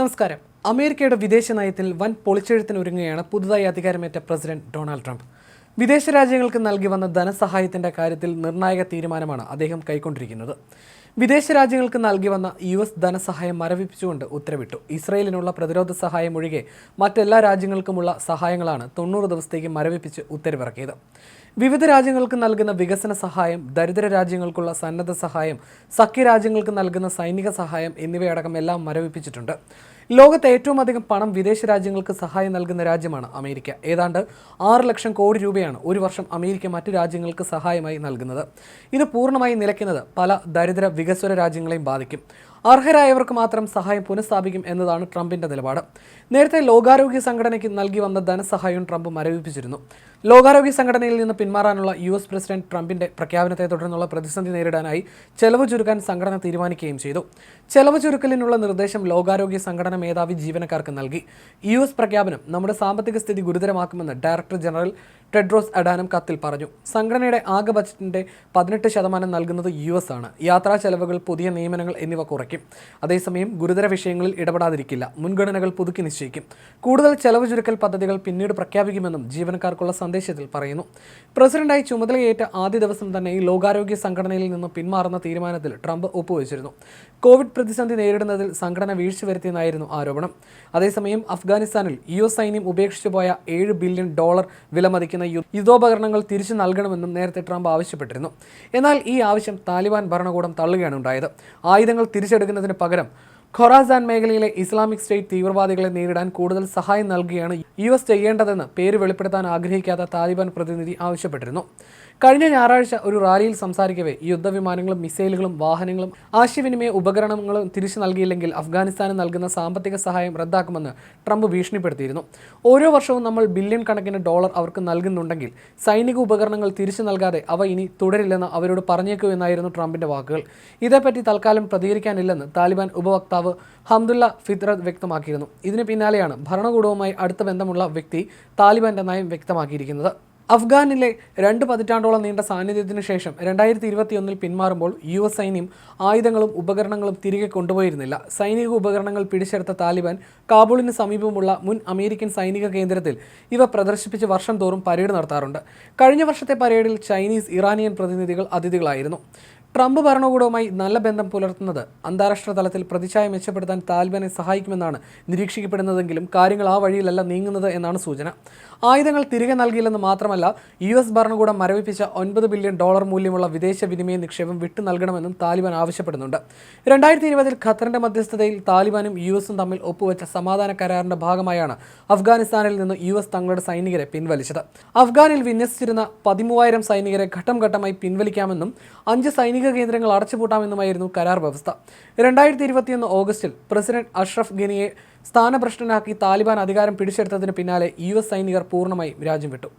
നമസ്കാരം. അമേരിക്കയുടെ വിദേശ നയത്തിൽ വൻ പൊളിച്ചെഴുത്തിനൊരുങ്ങുകയാണ് പുതുതായി അധികാരമേറ്റ പ്രസിഡന്റ് ഡൊണാൾഡ് ട്രംപ്. വിദേശ രാജ്യങ്ങൾക്ക് നൽകി വന്ന ധനസഹായത്തിന്റെ കാര്യത്തിൽ നിർണായക തീരുമാനമാണ് അദ്ദേഹം കൈക്കൊണ്ടിരിക്കുന്നത്. വിദേശ രാജ്യങ്ങൾക്ക് നൽകി വന്ന US ധനസഹായം മരവിപ്പിച്ചുകൊണ്ട് ഉത്തരവിട്ടു. ഇസ്രയേലിനുള്ള പ്രതിരോധ സഹായം ഒഴികെ മറ്റെല്ലാ രാജ്യങ്ങൾക്കുമുള്ള സഹായങ്ങളാണ് 90 ദിവസത്തേക്ക് മരവിപ്പിച്ച് ഉത്തരവിറക്കിയത്. വിവിധ രാജ്യങ്ങൾക്ക് നൽകുന്ന വികസന സഹായം, ദരിദ്ര രാജ്യങ്ങൾക്കുള്ള സന്നദ്ധ സഹായം, സഖ്യരാജ്യങ്ങൾക്ക് നൽകുന്ന സൈനിക സഹായം എന്നിവയടക്കം എല്ലാം മരവിപ്പിച്ചിട്ടുണ്ട്. ലോകത്തെ ഏറ്റവും അധികം പണം വിദേശ രാജ്യങ്ങൾക്ക് സഹായം നൽകുന്ന രാജ്യമാണ് അമേരിക്ക. ഏതാണ്ട് 6 ലക്ഷം കോടി രൂപയാണ് ഒരു വർഷം അമേരിക്ക മറ്റു രാജ്യങ്ങൾക്ക് സഹായമായി നൽകുന്നത്. ഇത് പൂർണ്ണമായി നിലയ്ക്കുന്നത് പല ദരിദ്ര വികസ്വര രാജ്യങ്ങളെയും ബാധിക്കും. അർഹരായവർക്ക് മാത്രം സഹായം പുനഃസ്ഥാപിക്കും എന്നതാണ് ട്രംപിന്റെ നിലപാട്. നേരത്തെ ലോകാരോഗ്യ സംഘടനയ്ക്ക് നൽകി വന്ന ധനസഹായവും ട്രംപ് മരവിപ്പിച്ചിരുന്നു. ലോകാരോഗ്യ സംഘടനയിൽ നിന്ന് പിന്മാറാനുള്ള US പ്രസിഡന്റ് ട്രംപിന്റെ പ്രഖ്യാപനത്തെ തുടർന്നുള്ള പ്രതിസന്ധി നേരിടാനായി ചെലവ് ചുരുക്കാൻ സംഘടന തീരുമാനിക്കുകയും ചെയ്തു. ചെലവ് ചുരുക്കലിനുള്ള നിർദ്ദേശം ലോകാരോഗ്യ സംഘടന മേധാവി ജീവനക്കാർക്ക് നൽകി. US പ്രഖ്യാപനം നമ്മുടെ സാമ്പത്തിക സ്ഥിതി ഗുരുതരമാക്കുമെന്ന് ഡയറക്ടർ ജനറൽ ടെഡ്രോസ് അഡാനം കത്തിൽ പറഞ്ഞു. സംഘടനയുടെ ആകെ ബജറ്റിന്റെ 18% നൽകുന്നത് US ആണ്. യാത്രാ ചെലവുകൾ, പുതിയ നിയമനങ്ങൾ എന്നിവ കുറയ്ക്കും. അതേസമയം ഗുരുതര വിഷയങ്ങളിൽ ഇടപെടാതിരിക്കില്ല, മുൻഗണനകൾ പുതുക്കി നിശ്ചയിക്കും. കൂടുതൽ ചെലവ് ചുരുക്കൽ പദ്ധതികൾ പിന്നീട് പ്രഖ്യാപിക്കുമെന്നും ജീവനക്കാർക്കുള്ള സന്ദേശത്തിൽ പറയുന്നു. പ്രസിഡന്റായി ചുമതലയേറ്റ ആദ്യ ദിവസം തന്നെ ലോകാരോഗ്യ സംഘടനയിൽ നിന്ന് പിന്മാറുന്ന തീരുമാനത്തിൽ ട്രംപ് ഒപ്പുവെച്ചിരുന്നു. കോവിഡ് പ്രതിസന്ധി നേരിടുന്നതിൽ സംഘടന വീഴ്ച വരുത്തിയെന്നായിരുന്നു ആരോപണം. അതേസമയം അഫ്ഗാനിസ്ഥാനിൽ US സൈന്യം ഉപേക്ഷിച്ചു പോയ $7 ബില്യൺ വിലമതിക്കുന്ന യുദ്ധോപകരണങ്ങൾ തിരിച്ചു നൽകണമെന്നും നേരത്തെ ട്രംപ് ആവശ്യപ്പെട്ടിരുന്നു. എന്നാൽ ഈ ആവശ്യം താലിബാൻ ഭരണകൂടം തള്ളുകയാണ് ഉണ്ടായത്. ആയുധങ്ങൾ തിരിച്ചെടുക്കുന്നതിന് പകരം ഖൊറാസാൻ മേഖലയിലെ ഇസ്ലാമിക് സ്റ്റേറ്റ് തീവ്രവാദികളെ നേരിടാൻ കൂടുതൽ സഹായം നൽകുകയാണ് US ചെയ്യേണ്ടതെന്ന് പേര് വെളിപ്പെടുത്താൻ ആഗ്രഹിക്കാത്ത താലിബാൻ പ്രതിനിധി ആവശ്യപ്പെട്ടിരുന്നു. കഴിഞ്ഞ ഞായറാഴ്ച ഒരു റാലിയിൽ സംസാരിക്കവേ യുദ്ധവിമാനങ്ങളും മിസൈലുകളും വാഹനങ്ങളും ആശയവിനിമയ ഉപകരണങ്ങളും തിരിച്ചു നൽകിയില്ലെങ്കിൽ അഫ്ഗാനിസ്ഥാന് നൽകുന്ന സാമ്പത്തിക സഹായം റദ്ദാക്കുമെന്ന് ട്രംപ് ഭീഷണിപ്പെടുത്തിയിരുന്നു. ഓരോ വർഷവും നമ്മൾ ബില്യൺ കണക്കിന് ഡോളർ അവർക്ക് നൽകുന്നുണ്ടെങ്കിൽ സൈനിക ഉപകരണങ്ങൾ തിരിച്ചു നൽകാതെ അവ ഇനി തുടരില്ലെന്ന് അവരോട് പറഞ്ഞേക്കൂ എന്നായിരുന്നു ട്രംപിന്റെ വാക്കുകൾ. ഇതേപ്പറ്റി തൽക്കാലം പ്രതികരിക്കാനില്ലെന്ന് താലിബാൻ ഉപവക്താവ് ഹംദുല്ല ഫിത്റത്ത് വ്യക്തമാക്കിയിരുന്നു. ഇതിന് പിന്നാലെയാണ് ഭരണകൂടവുമായി അടുത്ത ബന്ധമുള്ള വ്യക്തി താലിബാന്റെ നയം വ്യക്തമാക്കിയിരിക്കുന്നത്. അഫ്ഗാനിലെ 2 പതിറ്റാണ്ടോളം നീണ്ട സാന്നിധ്യത്തിന് ശേഷം 2021 പിന്മാറുമ്പോൾ US സൈന്യം ആയുധങ്ങളും ഉപകരണങ്ങളും തിരികെ കൊണ്ടുപോയിരുന്നില്ല. സൈനിക ഉപകരണങ്ങൾ പിടിച്ചെടുത്ത താലിബാൻ കാബൂളിന് സമീപമുള്ള മുൻ അമേരിക്കൻ സൈനിക കേന്ദ്രത്തിൽ ഇവ പ്രദർശിപ്പിച്ച് വർഷം തോറും പരേഡ് നടത്താറുണ്ട്. കഴിഞ്ഞ വർഷത്തെ പരേഡിൽ ചൈനീസ്, ഇറാനിയൻ പ്രതിനിധികൾ അതിഥികളായിരുന്നു. ട്രംപ് ഭരണകൂടവുമായി നല്ല ബന്ധം പുലർത്തുന്നത് അന്താരാഷ്ട്ര തലത്തിൽ പ്രതിച്ഛായ മെച്ചപ്പെടുത്താൻ താലിബാനെ സഹായിക്കുമെന്നാണ് നിരീക്ഷിക്കപ്പെടുന്നതെങ്കിലും കാര്യങ്ങൾ ആ വഴിയിലല്ല നീങ്ങുന്നത് എന്നാണ് സൂചന. ആയുധങ്ങൾ തിരികെ നൽകിയില്ലെന്ന് മാത്രമല്ല, US ഭരണകൂടം മരവിപ്പിച്ച $9 ബില്യൺ മൂല്യമുള്ള വിദേശ വിനിമയ നിക്ഷേപം വിട്ടു നൽകണമെന്നും താലിബാൻ ആവശ്യപ്പെടുന്നുണ്ട്. 2020 ഖത്തറിന്റെ മധ്യസ്ഥതയിൽ താലിബാനും USഉം തമ്മിൽ ഒപ്പുവെച്ച സമാധാന കരാറിന്റെ ഭാഗമായാണ് അഫ്ഗാനിസ്ഥാനിൽ നിന്ന് US തങ്ങളുടെ സൈനികരെ പിൻവലിച്ചത്. അഫ്ഗാനിൽ വിന്യസിച്ചിരുന്ന 13,000 സൈനികരെ ഘട്ടം ഘട്ടമായി പിൻവലിക്കാമെന്നും 5 സൈനിക കേന്ദ്രങ്ങൾ അടച്ചുപൂട്ടാമെന്നുമായിരുന്നു കരാർ വ്യവസ്ഥ. 2021 ഓഗസ്റ്റിൽ പ്രസിഡന്റ് അഷ്റഫ് ഗനിയെ സ്ഥാനഭ്രഷ്ടനാക്കി താലിബാൻ അധികാരം പിടിച്ചെടുത്തതിന് പിന്നാലെ US സൈനികർ പൂർണ്ണമായും രാജ്യം വിട്ടു.